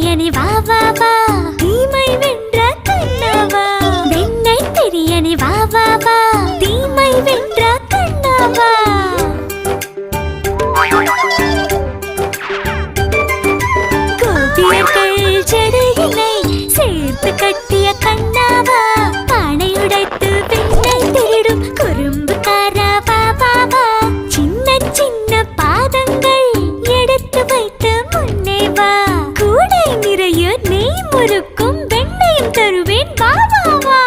தெரியனி வா வா வா தீமை வென்ற கண்ணாவா வெண்ணை தெரியனி வா வா வா தீமை வென்ற கண்ணாவா கோபியர்கள் ஜடையினை சேர்த்து கட்டிய கண்ணாவா பானை உடைத்து வெண்ணை திருடும் குறும்புக்காரா வா வா வா சின்ன சின்ன பாதங்கள் எடுத்து வைத்து முன்னே வா கூடை நிறைய நெய் முறுக்கும் வெண்ணையும் தருவேன் வா வா வா